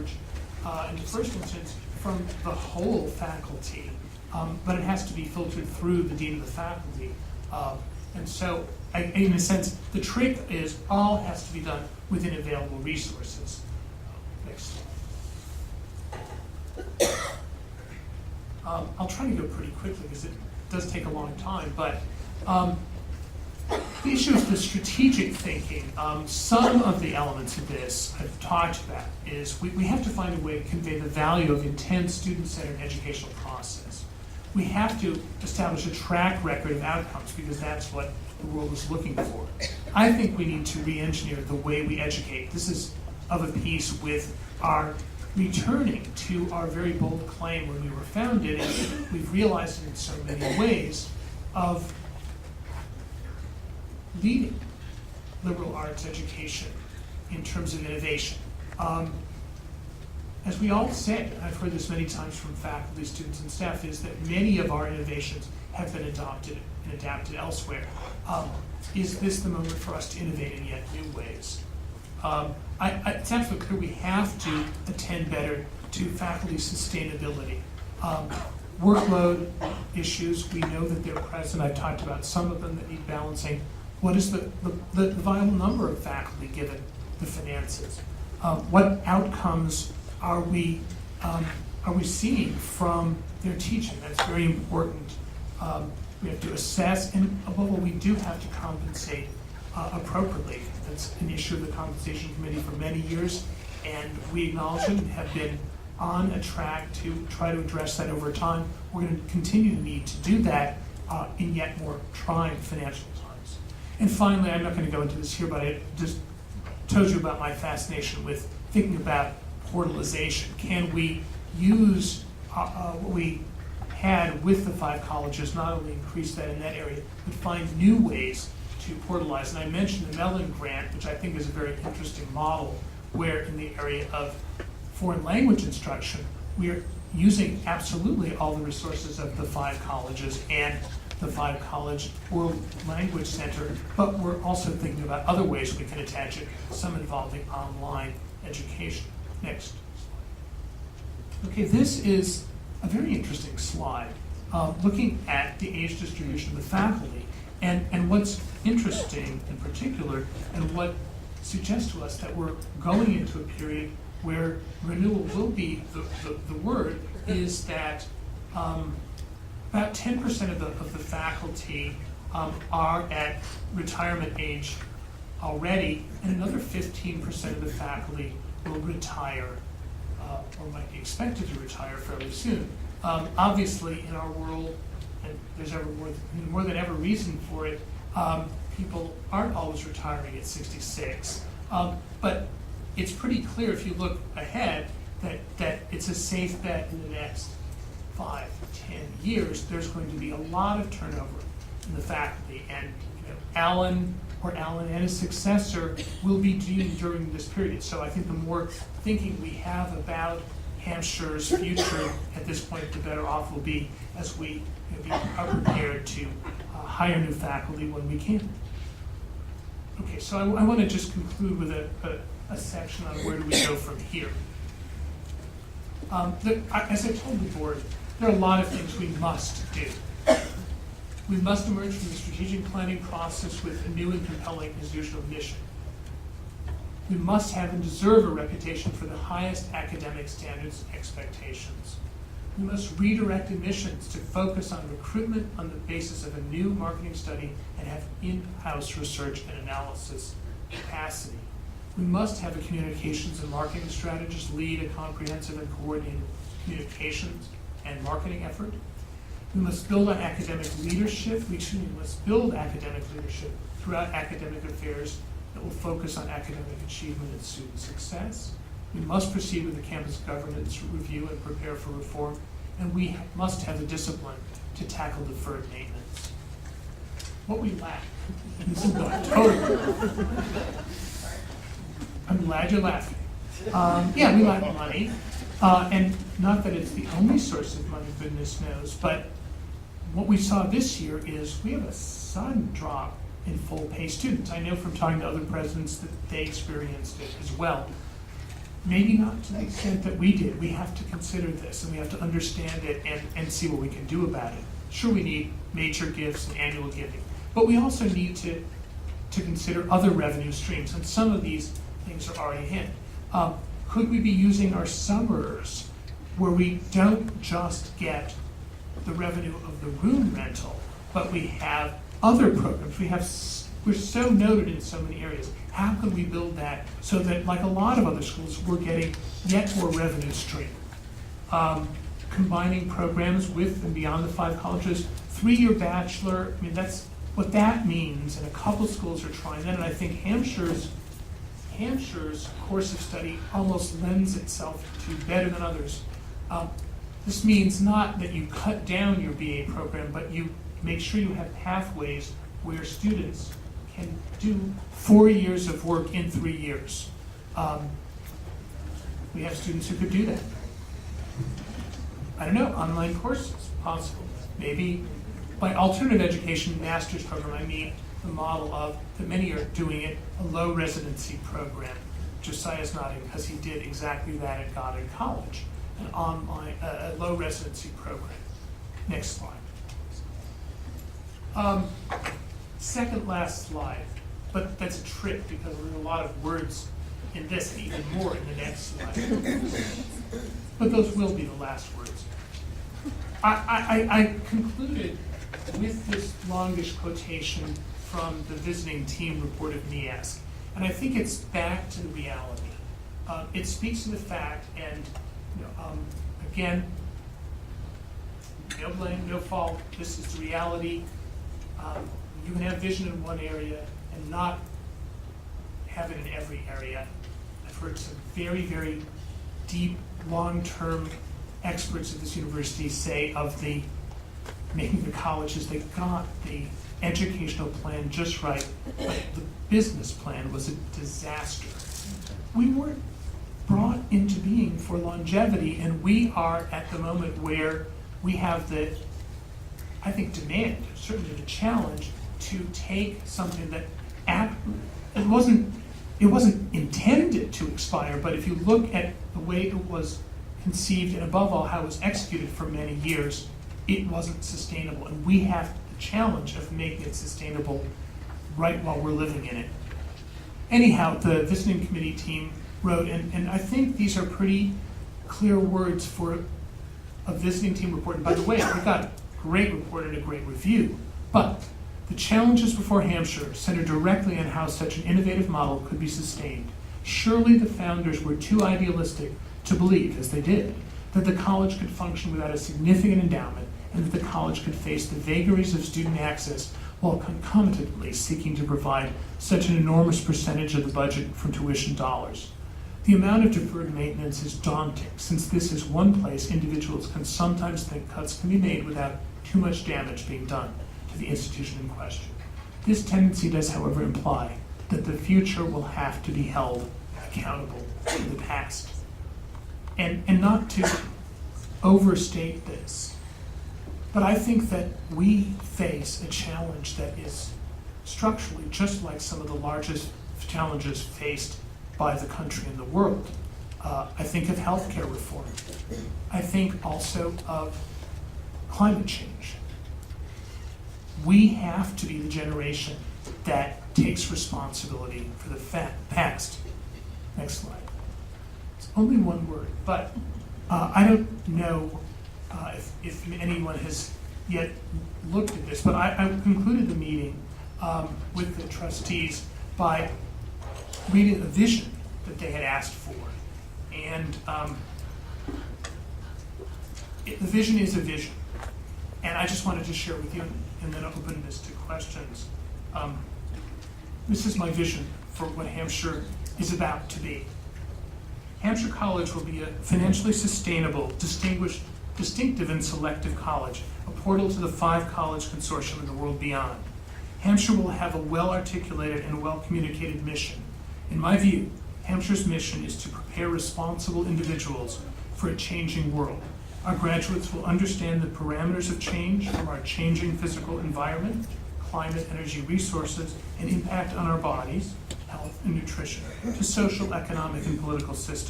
emerge, in the first instance, from the whole faculty, but it has to be filtered through the dean of the faculty. And so, in a sense, the trick is all has to be done within available resources. Next slide. I'll try to go pretty quickly because it does take a long time, but the issue is the strategic thinking. Some of the elements of this I've talked about is we have to find a way to convey the value of intense student-centered educational process. We have to establish a track record of outcomes because that's what the world is looking for. I think we need to re-engineer the way we educate. This is of a piece with our returning to our very bold claim when we were founded, and we've realized it in so many ways, of leading liberal arts education in terms of innovation. As we all say, I've heard this many times from faculty, students, and staff, is that many of our innovations have been adopted and adapted elsewhere. Is this the moment for us to innovate in yet new ways? It's absolutely clear we have to attend better to faculty sustainability. Workload issues, we know that they're present. I've talked about some of them that need balancing. What is the viable number of faculty given the finances? What outcomes are we seeing from their teaching? That's very important. We have to assess, and above all, we do have to compensate appropriately. That's an issue of the compensation committee for many years, and we acknowledge it and have been on a track to try to address that over time. We're going to continue to need to do that in yet more trying financial times. And finally, I'm not going to go into this here, but I just told you about my fascination with thinking about portalization. Can we use what we had with the 5 colleges, not only increase that in that area, but find new ways to portalize? And I mentioned the Mellon Grant, which I think is a very interesting model, where in the area of foreign language instruction, we are using absolutely all the resources of the 5 colleges and the 5 College World Language Center, but we're also thinking about other ways we can attach it, some involving online education. Next. Okay, this is a very interesting slide, looking at the age distribution of the faculty. And what's interesting in particular, and what suggests to us that we're going into a period where renewal will be the word, is that about 10% of the faculty are at retirement age already, and another 15% of the faculty will retire or might be expected to retire fairly soon. Obviously, in our world, and there's ever more than ever reason for it, people aren't always retiring at 66. But it's pretty clear if you look ahead that it's a safe bet in the next 5 to 10 years, there's going to be a lot of turnover in the faculty. And Alan and his successor will be dealing during this period. So I think the more thinking we have about Hampshire's future at this point, the better off we'll be as we be prepared to hire new faculty when we can. Okay, so I want to just conclude with a section on where do we go from here. As I told the board, there are a lot of things we must do. We must emerge from the strategic planning process with a new and compelling institutional mission. We must have and deserve a reputation for the highest academic standards and expectations. We must redirect admissions to focus on recruitment on the basis of a new marketing study and have in-house research and analysis capacity. We must have a communications and marketing strategist lead a comprehensive and coordinated communications and marketing effort. We must build on academic leadership. We must build academic leadership throughout academic affairs that will focus on academic achievement and student success. We must proceed with the campus governance review and prepare for reform. And we must have the discipline to tackle deferred maintenance. What we lack, and this is totally, I'm glad you're laughing. Yeah, we lack money. And not that it's the only source of money, goodness knows, but what we saw this year is we have a sudden drop in full pay students. I know from talking to other presidents that they experienced it as well. maybe not to the extent that we did. We have to consider this, and we have to understand it and see what we can do about it. Sure, we need major gifts and annual giving, but we also need to consider other revenue streams, and some of these things are already in. Could we be using our summers where we don't just get the revenue of the room rental, but we have other programs? We're so noted in so many areas. How can we build that so that, like a lot of other schools, we're getting yet more revenue stream? Combining programs with and beyond the 5 colleges, 3-year bachelor, I mean, that's what that means, and a couple schools are trying that, and I think Hampshire's course of study almost lends itself to better than others. This means not that you cut down your BA program, but you make sure you have pathways where students can do 4 years of work in 3 years. We have students who could do that. I don't know, online courses, possible. Maybe by alternative education master's program, I mean the model of, that many are doing it, a low residency program. Josiah's nodding because he did exactly that at Goddard College, an online, a low residency program. Next slide. Second last slide, but that's a trick because there are a lot of words in this and even more in the next slide. But those will be the last words. I concluded with this longish quotation from the visiting team report of NEASC, and I think it's back to the reality. It speaks to the fact, and again, no blame, no fault, this is the reality. You can have vision in one area and not have it in every area. I've heard some very, very deep, long-term experts at this university say of the making the colleges, they got the educational plan just right, but the business plan was a disaster. We weren't brought into being for longevity, and we are at the moment where we have the, I think, demand, certainly the challenge, to take something that it wasn't intended to expire, but if you look at the way it was conceived and above all how it was executed for many years, it wasn't sustainable, and we have the challenge of making it sustainable right while we're living in it. Anyhow, the visiting committee team wrote, and I think these are pretty clear words for a visiting team report. And by the way, we got a great report and a great review, but the challenges before Hampshire center directly on how such an innovative model could be sustained. Surely the founders were too idealistic to believe, as they did, that the college could function without a significant endowment and that the college could face the vagaries of student access while concomitantly seeking to provide such an enormous percentage of the budget from tuition dollars. The amount of deferred maintenance is daunting, since this is one place individuals can sometimes think cuts can be made without too much damage being done to the institution in question. This tendency does, however, imply that the future will have to be held accountable to the past. And not to overstate this, but I think that we face a challenge that is structurally just like some of the largest challenges faced by the country and the world. I think of healthcare reform. I think also of climate change. We have to be the generation that takes responsibility for the past. Next slide. It's only one word, but I don't know if anyone has yet looked at this, but I concluded the meeting with the trustees by reading the vision that they had asked for. And the vision is a vision. And I just wanted to share with you and then open this to questions. This is my vision for what Hampshire is about to be. Hampshire College will be a financially sustainable, distinctive and selective college, a portal to the 5-college consortium and the world beyond. Hampshire will have a well-articulated and well-communicated mission. In my view, Hampshire's mission is to prepare responsible individuals for a changing world. Our graduates will understand the parameters of change from our changing physical environment, climate, energy, resources, and impact on our bodies, health, and nutrition, to social, economic, and political systems.